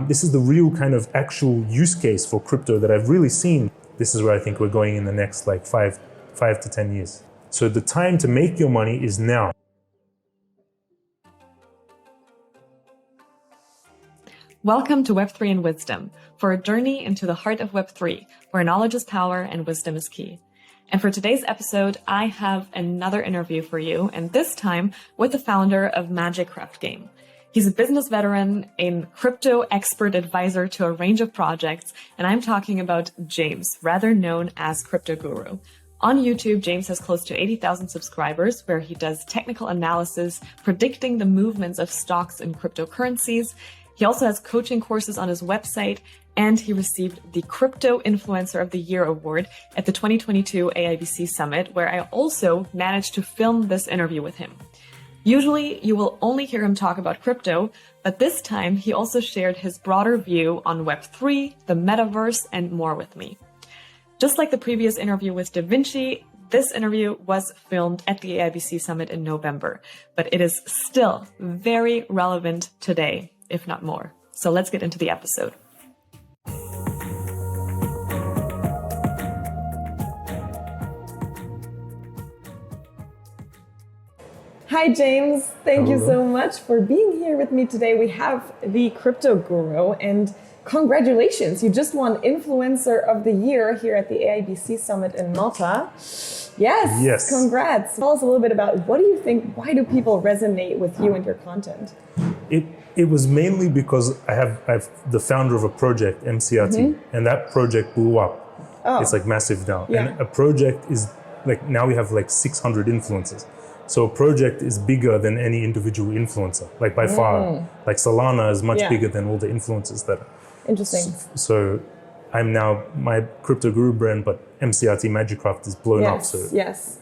This is the real kind of actual use case for crypto that I've really seen. This is where I think we're going in the next like five to 10 years. So the time to make your money is now. Welcome to Web3 Wisdom, for a journey into the heart of Web3, where knowledge is power and wisdom is key. And for today's episode, I have another interview for you, and this time with the founder of Magicraft Game. He's a business veteran, a crypto expert advisor to a range of projects, and I'm talking about James, rather known as Crypto Guru. On YouTube, James has close to 80,000 subscribers, where he does technical analysis, predicting the movements of stocks and cryptocurrencies. He also has coaching courses on his website, and he received the Crypto Influencer of the Year award at the 2022 AIBC Summit, where I also managed to film this interview with him. Usually, you will only hear him talk about crypto, but this time he also shared his broader view on Web3, the metaverse, and more with me. Just like the previous interview with Da Vinci, this interview was filmed at the AIBC Summit in November, but it is still very relevant today, if not more. So let's get into the episode. Hi, James. Thank you so much for being here with me today. We have the Crypto Guru, and congratulations. You just won Influencer of the Year here at the AIBC Summit in Malta. Yes. Congrats. Tell us a little bit about what do you think, why do people resonate with you and your content? It was mainly because I'm the founder of a project, MCRT, and that project blew up. Oh. It's like massive now. Yeah. And a project is like, now we have like 600 influencers. So a project is bigger than any individual influencer, like by far. Like Solana is much bigger than all the influencers that are. Interesting. So I'm now, my Crypto Guru brand, but MCRT Magicraft is blown up. So. Yes.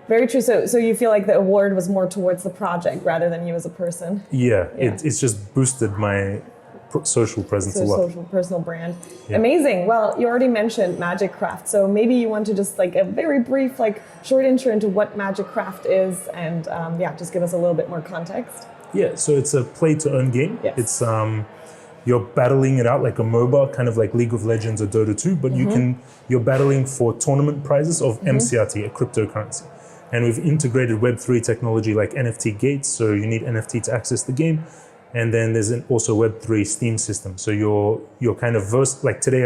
Very true. So you feel like the award was more towards the project rather than you as a person? Yeah. It's just boosted my social presence a lot. Social, personal brand. Yeah. Amazing. Well, you already mentioned Magicraft. So maybe you want to just like a very brief, like short intro into what Magicraft is and just give us a little bit more context. Yeah. So it's a play to earn game. Yes. It's, you're battling it out like a MOBA, kind of like League of Legends or Dota 2, but you're battling for tournament prizes of MCRT, a cryptocurrency. And we've integrated Web3 technology like NFT gates, so you need NFT to access the game. And then there's also Web3 Steam system. So you're kind of versed, like today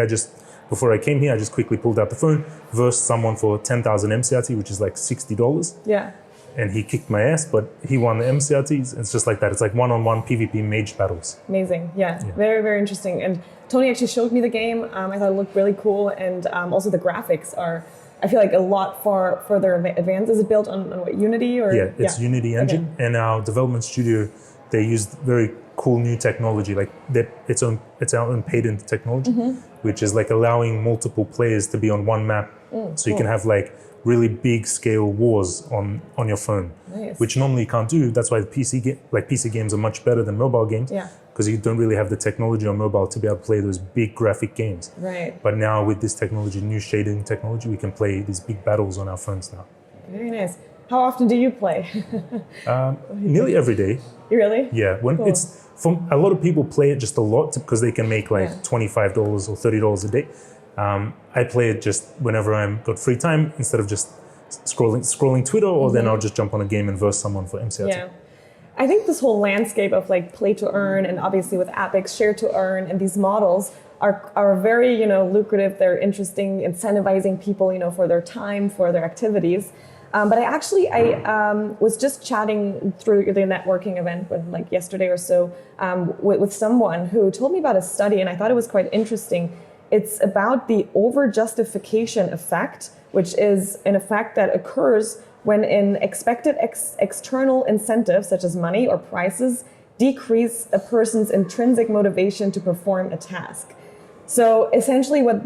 before I came here, I just quickly pulled out the phone, versed someone for 10,000 MCRT, which is like $60. Yeah. And he kicked my ass, but he won the MCRTs. It's just like that. It's like one-on-one PvP mage battles. Amazing. Yeah. Very, very interesting. And Tony actually showed me the game. I thought it looked really cool. And also the graphics are, I feel like, a lot further advanced. Is it built on what, Unity? Or? Yeah, it's Unity engine. Okay. And our development studio, they used very cool new technology, like it's our own patent technology, which is like allowing multiple players to be on one map. So you can have like really big scale wars on your phone, which normally you can't do. That's why the PC games are much better than mobile games, because you don't really have the technology on mobile to be able to play those big graphic games. Right. But now with this technology, new shading technology, we can play these big battles on our phones now. Very nice. How often do you play? Nearly every day. Really? Yeah. When it's a lot of people play it just a lot because they can make like $25 or $30 a day. I play it just whenever I'm got free time instead of just scrolling Twitter, or then I'll just jump on a game and verse someone for MCRT. Yeah. I think this whole landscape of like play to earn, and obviously with Apex, share to earn, and these models are very, lucrative. They're interesting, incentivizing people, for their time, for their activities. But I was just chatting through the networking event like yesterday or so with someone who told me about a study, and I thought it was quite interesting. It's about the over-justification effect, which is an effect that occurs when an expected external incentives, such as money or prices, decrease a person's intrinsic motivation to perform a task. So essentially what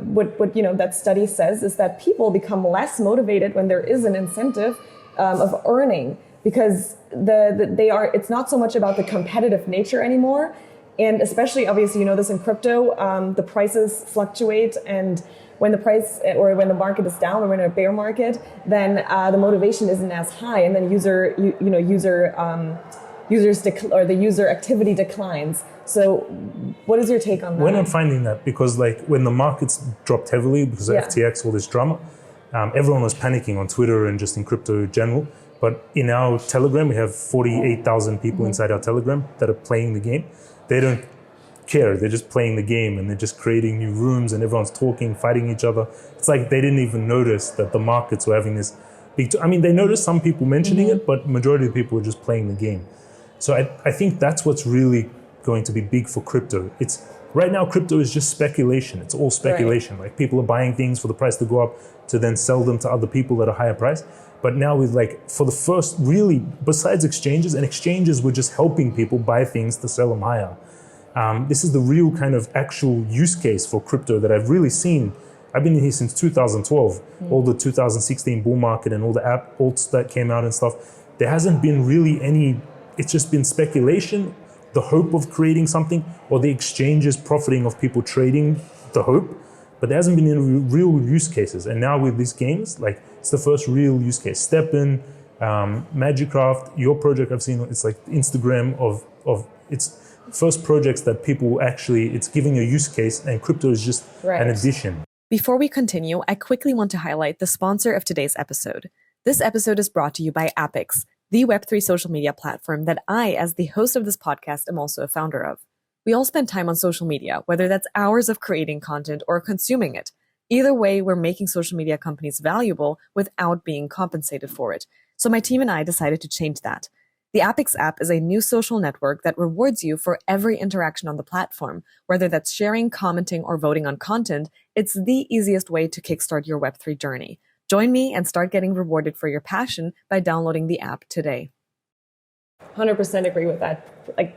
that study says is that people become less motivated when there is an incentive of earning, because it's not so much about the competitive nature anymore. And especially, obviously, this in crypto, the prices fluctuate, and when the price or when the market is down, or when in a bear market, then the motivation isn't as high, and then user or the user activity declines. So what is your take on that? We're not finding that because like when the markets dropped heavily because of FTX, all this drama, everyone was panicking on Twitter and just in crypto in general. But in our Telegram, we have 48,000 people inside our Telegram that are playing the game. They don't care. They're just playing the game and they're just creating new rooms and everyone's talking, fighting each other. It's like they didn't even notice that the markets were having this big... they noticed some people mentioning it, but majority of the people were just playing the game. So I think that's what's really going to be big for crypto. It's right now, crypto is just speculation. It's all speculation. Right. Like people are buying things for the price to go up to then sell them to other people at a higher price. But now with like, for the first really, besides exchanges, and exchanges were just helping people buy things to sell them higher. This is the real kind of actual use case for crypto that I've really seen. I've been here since 2012, all the 2016 bull market and all the alts that came out and stuff. There hasn't been really any, it's just been speculation, the hope of creating something, or the exchanges profiting of people trading the hope. But there hasn't been any real use cases. And now with these games, like it's the first real use case. Stepin, Magicraft, your project I've seen, it's like Instagram of it's first projects that people actually, it's giving a use case and crypto is just an addition. Before we continue, I quickly want to highlight the sponsor of today's episode. This episode is brought to you by Apix, the Web3 social media platform that I, as the host of this podcast, am also a founder of. We all spend time on social media, whether that's hours of creating content or consuming it. Either way, we're making social media companies valuable without being compensated for it. So my team and I decided to change that. The Apix app is a new social network that rewards you for every interaction on the platform. Whether that's sharing, commenting, or voting on content, it's the easiest way to kickstart your Web3 journey. Join me and start getting rewarded for your passion by downloading the app today. 100% agree with that. Like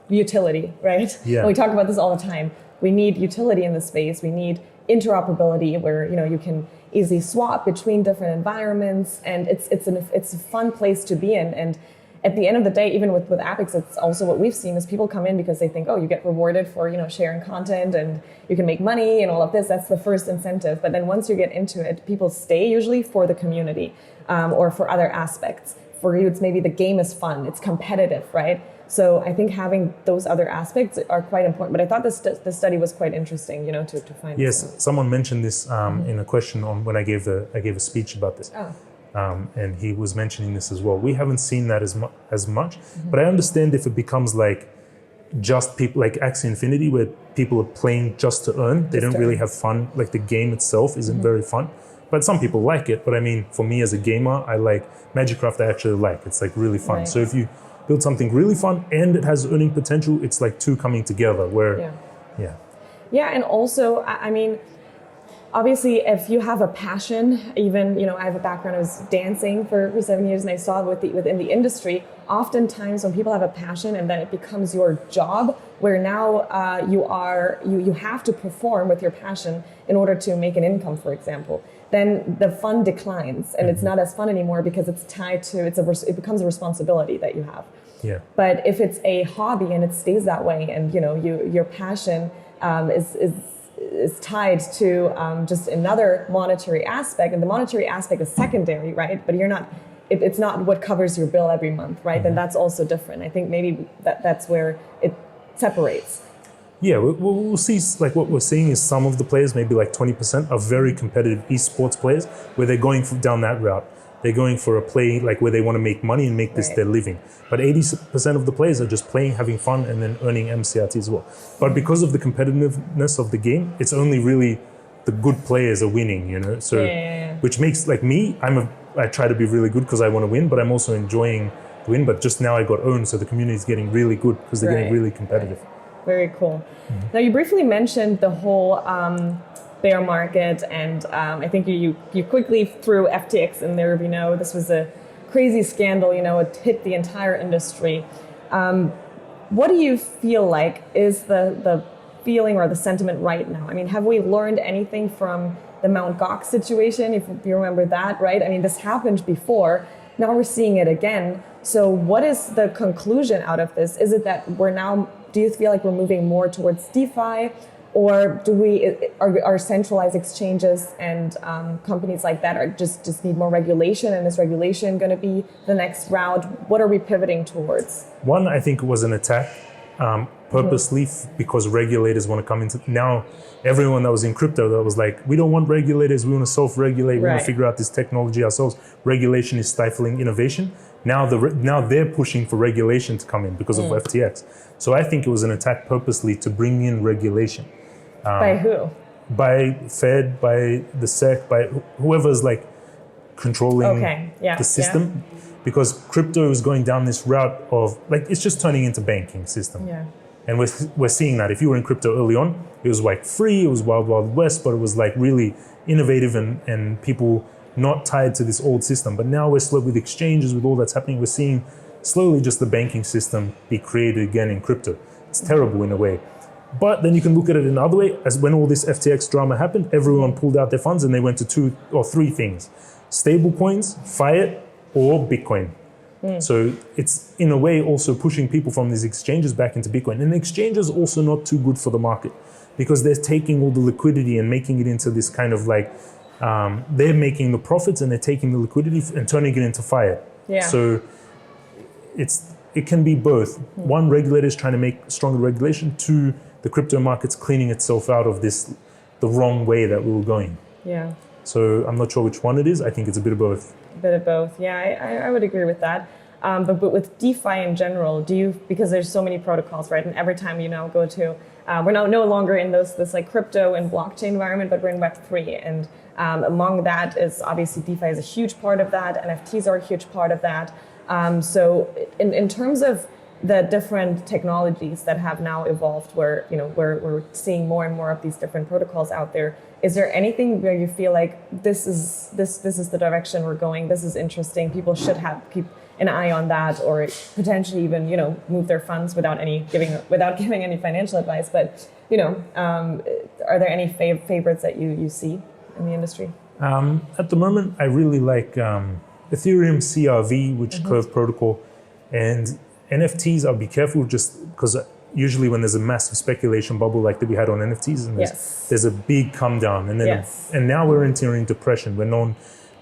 utility, right? Yeah. And we talk about this all the time. We need utility in the space. We need interoperability where you can easily swap between different environments, and it's a fun place to be in. And at the end of the day, even with Apix, it's also what we've seen is people come in because they think, oh, you get rewarded for sharing content and you can make money and all of this. That's the first incentive. But then once you get into it, people stay usually for the community or for other aspects. For you, it's maybe the game is fun, it's competitive, right? So I think having those other aspects are quite important. But I thought this study was quite interesting, to find. Yes, someone mentioned this in a question on when I gave a speech about this. Oh. And he was mentioning this as well. We haven't seen that as much, but I understand if it becomes like just people like Axie Infinity, where people are playing just to earn. They don't really have fun. Like the game itself isn't very fun, but some people like it. But I mean, for me as a gamer, I like Magicraft. I actually like it's like really fun. Right. So if you build something really fun and it has earning potential, it's like two coming together. Where, yeah, and also I mean. Obviously, if you have a passion, even, I have a background, I was dancing for 7 years, and I saw within the industry, oftentimes when people have a passion and then it becomes your job, where now you have to perform with your passion in order to make an income, for example, then the fun declines and it's not as fun anymore because it's tied to, it becomes a responsibility that you have. Yeah. But if it's a hobby and it stays that way and, your passion is tied to just another monetary aspect, and the monetary aspect is secondary, right? But it's not what covers your bill every month, right? Then that's also different. I think maybe that's where it separates. Yeah, we'll see. Like what we're seeing is some of the players, maybe like 20%, are very competitive esports players, where they're going down that route. They're going for a play like where they want to make money and make this their living. But 80% of the players are just playing, having fun, and then earning MCRT as well. But because of the competitiveness of the game, it's only really the good players are winning, So, which makes like me, I try to be really good because I want to win, but I'm also enjoying the win. But just now I got owned, so the community is getting really good because they're getting really competitive. Very cool. Now you briefly mentioned the whole bear market, and I think you quickly threw FTX in there. This was a crazy scandal. It hit the entire industry. What do you feel like is the feeling or the sentiment right now? I mean, have we learned anything from the Mt. Gox situation? If you remember that, right? I mean, this happened before. Now we're seeing it again. So what is the conclusion out of this? Is it that we're now do you feel like we're moving more towards DeFi, or are centralized exchanges and companies like that are just need more regulation, and is regulation going to be the next route? What are we pivoting towards? One, I think, was an attack purposely because regulators want to come into. Now everyone that was in crypto that was like, we don't want regulators, we want to self-regulate, we want to figure out this technology ourselves. Regulation is stifling innovation. Now they're pushing for regulation to come in because of FTX. So I think it was an attack purposely to bring in regulation. By who? By Fed, by the SEC, by whoever's like controlling the system. Because crypto is going down this route of like, it's just turning into banking system. Yeah. And we're seeing that. If you were in crypto early on, it was like free, it was wild, wild west, but it was like really innovative and people not tied to this old system. But now we're slow with exchanges, with all that's happening. We're seeing slowly just the banking system be created again in crypto. It's terrible in a way. But then you can look at it another way. As when all this FTX drama happened, everyone pulled out their funds and they went to 2 or 3 things: stable coins, fiat, or Bitcoin. So it's in a way also pushing people from these exchanges back into Bitcoin. And the exchange is also not too good for the market because they're taking all the liquidity and making it into this kind of like, they're making the profits and they're taking the liquidity and turning it into fiat. Yeah. So it can be both. One, regulators trying to make stronger regulation. 2, the crypto market's cleaning itself out of this, the wrong way that we were going. Yeah. So I'm not sure which one it is. I think it's a bit of both. A bit of both. Yeah, I would agree with that. But with DeFi in general, because there's so many protocols, right? And every time you now go to, we're now no longer in this like crypto and blockchain environment, but we're in Web3. And among that is obviously DeFi is a huge part of that. NFTs are a huge part of that. So in terms of the different technologies that have now evolved, where we're seeing more and more of these different protocols out there, is there anything where you feel like this is the direction we're going? This is interesting. People should keep an eye on that, or potentially even move their funds without giving any financial advice. But are there any favorites that you see in the industry? At the moment, I really like Ethereum CRV, which Curve Protocol, and NFTs. I'll be careful just because usually when there's a massive speculation bubble like that we had on NFTs, and there's a big come down, and then and now we're entering depression.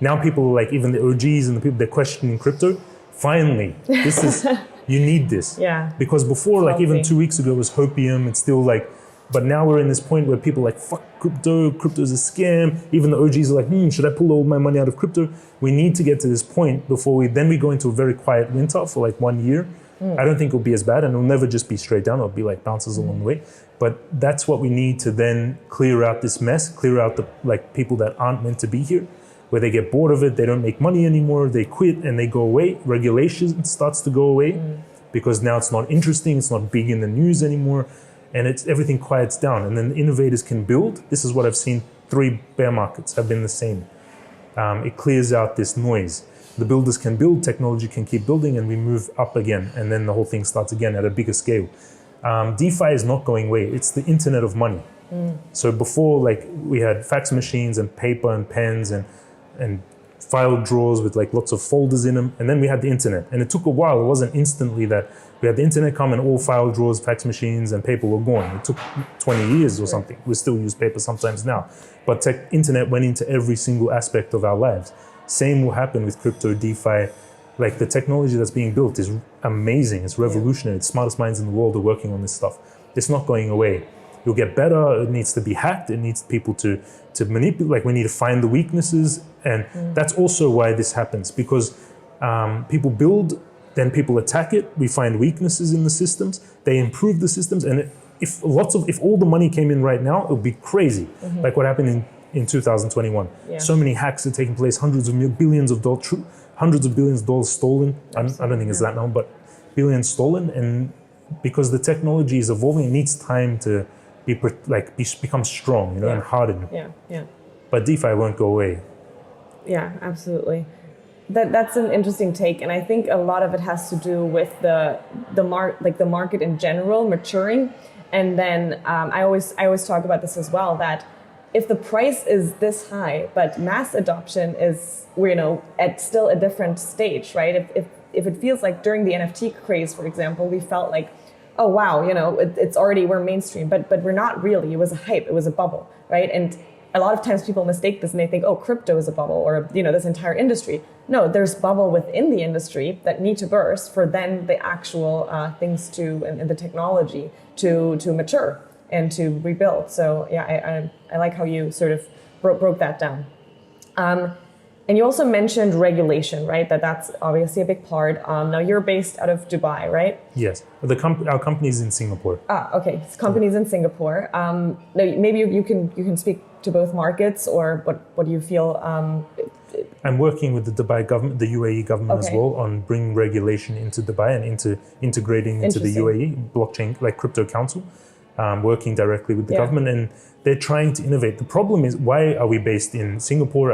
Now people are like, even the OGs and the people, they're questioning crypto. Finally, this is you need this. Yeah. Because before, like even 2 weeks ago, it was hopium. It's still like, but now we're in this point where people are like, fuck crypto. Crypto's a scam. Even the OGs are like, should I pull all my money out of crypto? We need to get to this point before we go into a very quiet winter for like 1 year. I don't think it'll be as bad, and it'll never just be straight down. It'll be like bounces along the way. But that's what we need to then clear out this mess, clear out the like people that aren't meant to be here, where they get bored of it, they don't make money anymore, they quit and they go away. Regulation starts to go away because now it's not interesting, it's not big in the news anymore, and everything quiets down. And then innovators can build. This is what I've seen. 3 bear markets have been the same. It clears out this noise. The builders can build, technology can keep building, and we move up again. And then the whole thing starts again at a bigger scale. DeFi is not going away. It's the internet of money. So before, like, we had fax machines and paper and pens and file drawers with like lots of folders in them. And then we had the internet. And it took a while. It wasn't instantly that we had the internet come and all file drawers, fax machines, and paper were gone. It took 20 years or something. We still use paper sometimes now. But internet went into every single aspect of our lives. Same will happen with crypto, DeFi. Like the technology that's being built is amazing. It's revolutionary. The smartest minds in the world are working on this stuff. It's not going away. It'll get better. It needs to be hacked. It needs people to manipulate. Like we need to find the weaknesses. And that's also why this happens, because people build, then people attack it. We find weaknesses in the systems. They improve the systems. And if all the money came in right now, it would be crazy. Like what happened in 2021. So many hacks are taking place, hundreds of billions of dollars stolen. I don't think it's that number, but billions stolen. And because the technology is evolving, it needs time to become strong, and harden. But DeFi won't go away. Yeah, absolutely. That's an interesting take, and I think a lot of it has to do with the market in general maturing. And then I always talk about this as well, that if the price is this high, but mass adoption is, at still a different stage, right? If it feels like during the NFT craze, for example, we felt like, oh wow, it's already, we're mainstream, but we're not really. It was a hype, it was a bubble, right? And a lot of times people mistake this and they think, oh, crypto is a bubble, or this entire industry. No, there's bubble within the industry that need to burst for then the actual things and the technology to mature and to rebuild. So yeah, I like how you sort of broke that down. And you also mentioned regulation, right? That's obviously a big part. Now you're based out of Dubai, right? Yes, our company is in Singapore. Okay, it's companies in Singapore. Maybe you can speak to both markets, or what do you feel? I'm working with the Dubai government, the UAE government as well, on bringing regulation into Dubai and integrating into the UAE blockchain, like crypto council. Working directly with the government, and they're trying to innovate. The problem is, why are we based in Singapore?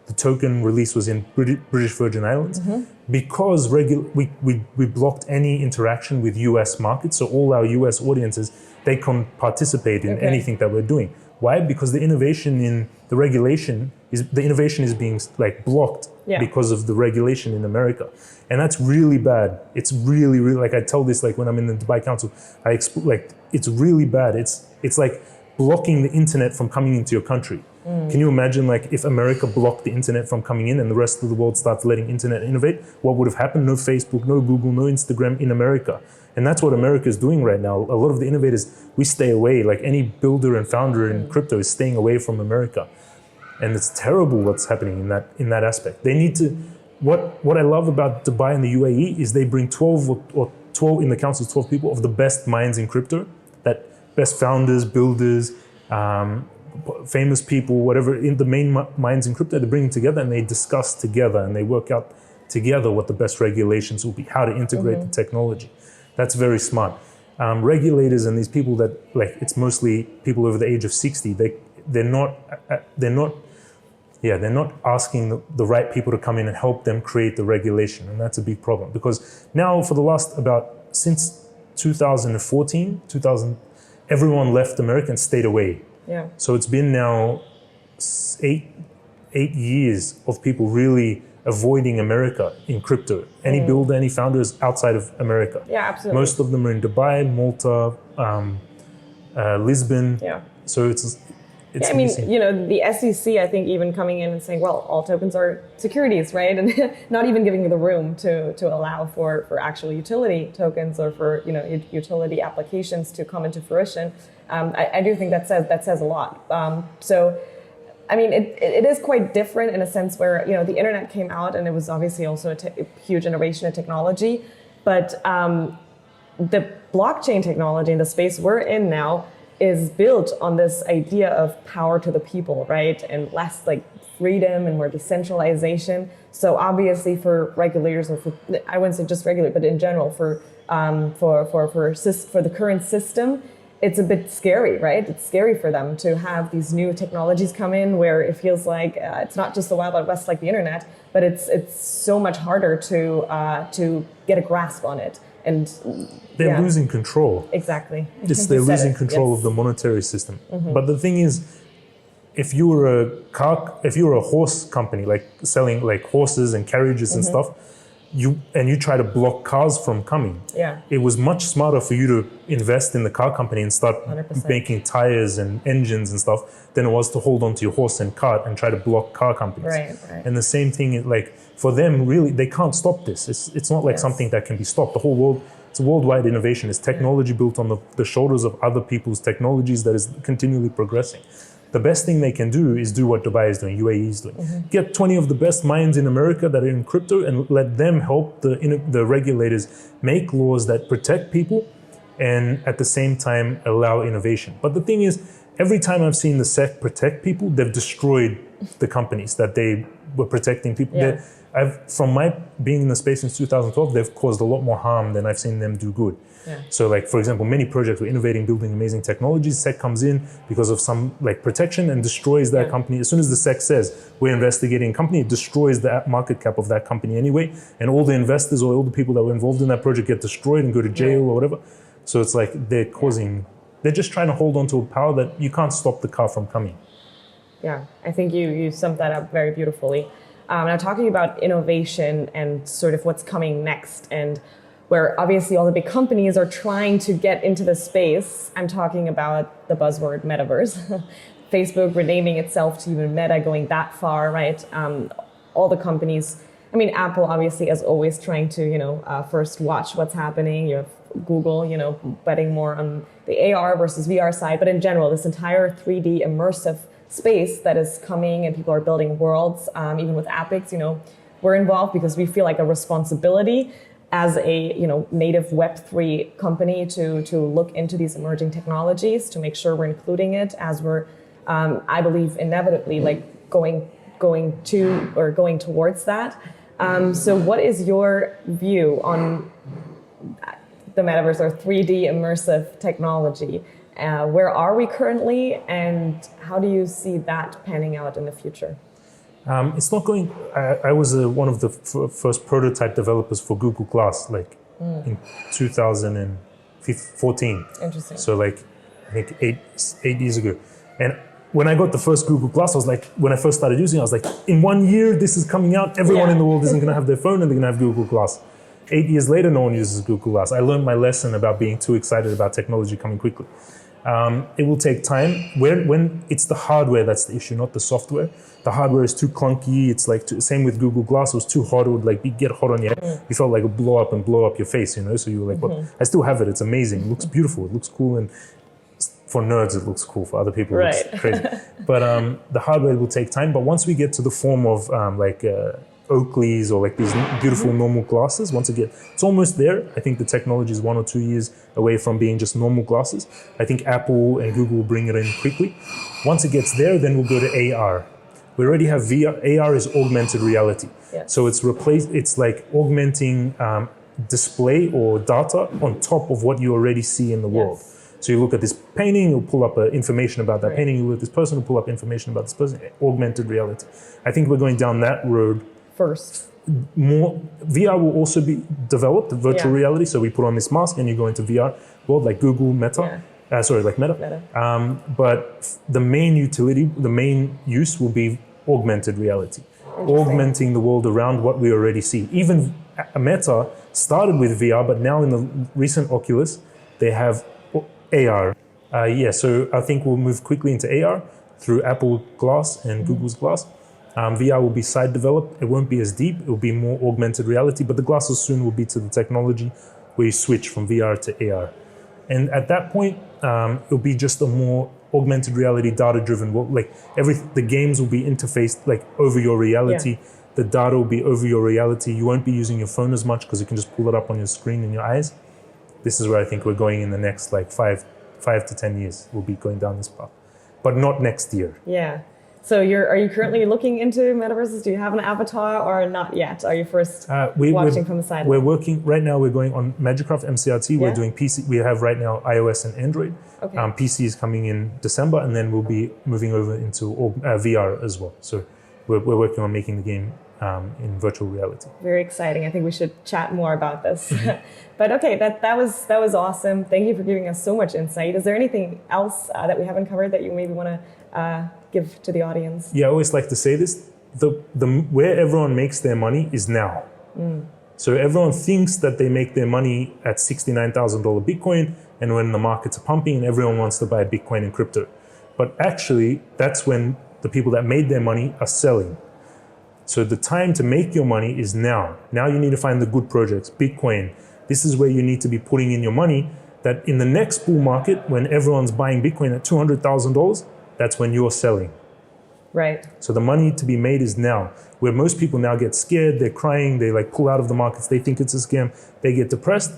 The token release was in British Virgin Islands because we blocked any interaction with US markets. So all our US audiences, they can participate in anything that we're doing. Why? Because the innovation in the regulation is being like blocked because of the regulation in America. And that's really bad. It's really, really, like I tell this, like when I'm in the Dubai Council, it's really bad. It's like blocking the internet from coming into your country. Can you imagine, like, if America blocked the internet from coming in and the rest of the world starts letting internet innovate, what would have happened? No Facebook, no Google, no Instagram in America. And that's what America is doing right now. A lot of the innovators, we stay away. Like any builder and founder in crypto is staying away from America. And it's terrible what's happening in that aspect. They need to, what I love about Dubai and the UAE is they bring 12 in the council, 12 people of the best minds in crypto, that best founders, builders, famous people, whatever, in the main minds in crypto, they bring them together and they discuss together and they work out together what the best regulations will be, how to integrate the technology. That's very smart. Regulators and these people that, like, it's mostly people over the age of 60, they're not asking the right people to come in and help them create the regulation. And that's a big problem because now for the last since 2014, everyone left America and stayed away. Yeah. So it's been now eight years of people really avoiding America in crypto. Any builder, any founders outside of America. Yeah, absolutely. Most of them are in Dubai, Malta, Lisbon. Yeah. So it's I mean, the SEC, I think, even coming in and saying, well, all tokens are securities, right? And not even giving you the room to allow for actual utility tokens or for, utility applications to come into fruition. I do think that says a lot. So, I mean, it is quite different in a sense where, the internet came out and it was obviously also a huge innovation in technology. But the blockchain technology in the space we're in now is built on this idea of power to the people, right? And less like freedom and more decentralization. So obviously for regulators, or I wouldn't say just regulators, but in general for the current system, it's a bit scary, right? It's scary for them to have these new technologies come in where it feels like it's not just the Wild Wild West like the internet, but it's so much harder to get a grasp on it. And they're losing control. Exactly. They're losing control of the monetary system. But the thing is, if you were a horse company, like selling like horses and carriages and stuff, you try to block cars from coming. Yeah. It was much smarter for you to invest in the car company and start 100%. making tires and engines and stuff than it was to hold on to your horse and cart and try to block car companies. Right. And the same thing, like for them, really, they can't stop this. It's not like something that can be stopped. The whole world, it's a worldwide innovation. It's technology built on the shoulders of other people's technologies that is continually progressing. The best thing they can do is do what Dubai is doing, UAE is doing. Get 20 of the best minds in America that are in crypto and let them help the regulators make laws that protect people and at the same time allow innovation. But the thing is, every time I've seen the SEC protect people, they've destroyed the companies that they were protecting people. Yeah. From my being in the space since 2012, they've caused a lot more harm than I've seen them do good. Yeah. So like, for example, many projects were innovating, building amazing technologies. SEC comes in because of some like protection and destroys that company. As soon as the SEC says we're investigating a company, it destroys the market cap of that company anyway. And all the investors or all the people that were involved in that project get destroyed and go to jail or whatever. So it's like they're just trying to hold on to a power that you can't stop the car from coming. Yeah, I think you summed that up very beautifully. Now talking about innovation and sort of what's coming next and where obviously all the big companies are trying to get into the space. I'm talking about the buzzword metaverse. Facebook renaming itself to even Meta, going that far, right? All the companies, I mean, Apple obviously as always trying to, first watch what's happening. You have Google, betting more on the AR versus VR side. But in general, this entire 3D immersive space that is coming, and people are building worlds, even with Apex, we're involved because we feel like a responsibility as a native Web3 company to look into these emerging technologies, to make sure we're including it as we're, I believe, inevitably like going towards that. So what is your view on the metaverse or 3D immersive technology? Where are we currently, and how do you see that panning out in the future? It's not going. I was one of the first prototype developers for Google Glass, in 2014. Interesting. So I think eight years ago. And when I got the first Google Glass, I was like, when I first started using it, I was like, in 1 year, this is coming out. Everyone in the world isn't going to have their phone, and they're going to have Google Glass. 8 years later, no one uses Google Glass. I learned my lesson about being too excited about technology coming quickly. It will take time. When it's the hardware that's the issue, not the software. The hardware is too clunky. It's same with Google Glass. It was too hot. It would get hot on your head. You felt like it would blow up your face, So you were like, what? I still have it. It's amazing. It looks beautiful. It looks cool. And for nerds, it looks cool. For other people, it looks crazy. But the hardware will take time. But once we get to the form of Oakleys or these beautiful normal glasses, it's almost there. I think the technology is 1 or 2 years away from being just normal glasses. I think Apple and Google will bring it in quickly. Once it gets there, then we'll go to AR. We already have VR. AR is augmented reality. Yes. So it's like augmenting display or data on top of what you already see in the world. So you look at this painting, you'll pull up information about that painting. You look at this person, you'll pull up information about this person. Augmented reality. I think we're going down that road first. More VR will also be developed, virtual reality. So we put on this mask and you go into VR world, like Google, Meta. Meta. But the main utility, the main use will be augmented reality, augmenting the world around what we already see. Even Meta started with VR, but now in the recent Oculus, they have AR. So I think we'll move quickly into AR through Apple Glass and Google's Glass. VR will be side developed. It won't be as deep. It will be more augmented reality, but the glasses soon will be to the technology where you switch from VR to AR. And at that point, it'll be just a more augmented reality, data-driven world. The games will be interfaced over your reality. The data will be over your reality. You won't be using your phone as much because you can just pull it up on your screen in your eyes. This is where I think we're going in the next 5 to 10 years. We'll be going down this path, but not next year. Yeah. So are you currently looking into metaverses? Do you have an avatar or not yet? Are you first watching from the side? We're working right now. We're going on Magicraft MCRT. We're doing PC. We have right now iOS and Android. Okay. PC is coming in December, and then we'll be moving over into VR as well. So we're working on making the game in virtual reality. Very exciting. I think we should chat more about this. But okay, that was awesome. Thank you for giving us so much insight. Is there anything else that we haven't covered that you maybe want to give to the audience? Yeah, I always like to say this. Where everyone makes their money is now. So everyone thinks that they make their money at $69,000 Bitcoin, and when the markets are pumping and everyone wants to buy Bitcoin and crypto. But actually, that's when the people that made their money are selling. So the time to make your money is now. Now you need to find the good projects, Bitcoin. This is where you need to be putting in your money, that in the next bull market, when everyone's buying Bitcoin at $200,000, that's when you're selling. Right. So the money to be made is now. Where most people now get scared, they're crying, they pull out of the markets, they think it's a scam, they get depressed.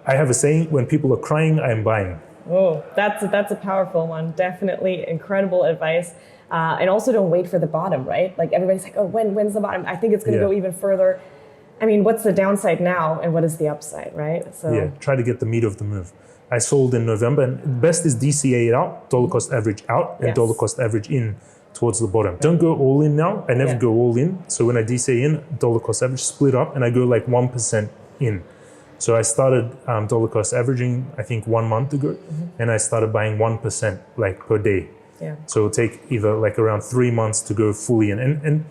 I have a saying, when people are crying, I am buying. Oh, that's a powerful one. Definitely incredible advice. And also don't wait for the bottom, right? Everybody's like, oh, when's the bottom? I think it's going to go even further. I mean, what's the downside now and what is the upside, right? So try to get the meat of the move. I sold in November, and the best is DCA it out, dollar cost average out, and dollar cost average in towards the bottom. Don't go all in now. I never go all in. So when I DCA in, dollar cost average, split up, and I go 1% in. So I started dollar cost averaging, I think 1 month ago, and I started buying 1% per day. Yeah. So it'll take either around 3 months to go fully in. And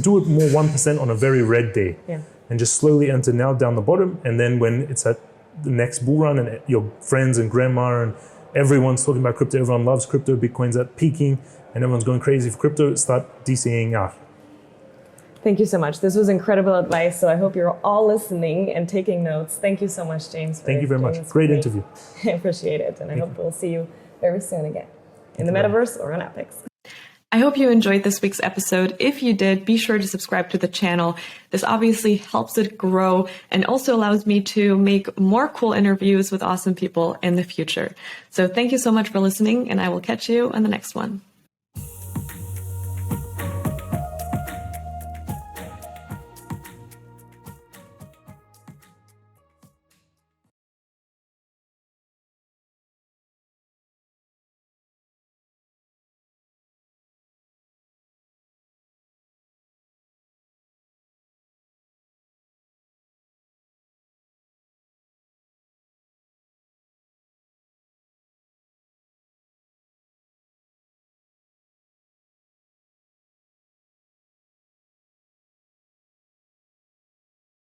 do it more 1% on a very red day. Yeah. and just slowly enter now down the bottom. And then when it's at the next bull run and your friends and grandma and everyone's talking about crypto, everyone loves crypto, Bitcoin's at peaking, and everyone's going crazy for crypto, start DCing out. Thank you so much. This was incredible advice. So I hope you're all listening and taking notes. Thank you so much, James. Thank you very much. Great interview. I appreciate it. And I hope we'll see you very soon again in the metaverse or on Epics. I hope you enjoyed this week's episode. If you did, be sure to subscribe to the channel. This obviously helps it grow and also allows me to make more cool interviews with awesome people in the future. So thank you so much for listening, and I will catch you on the next one.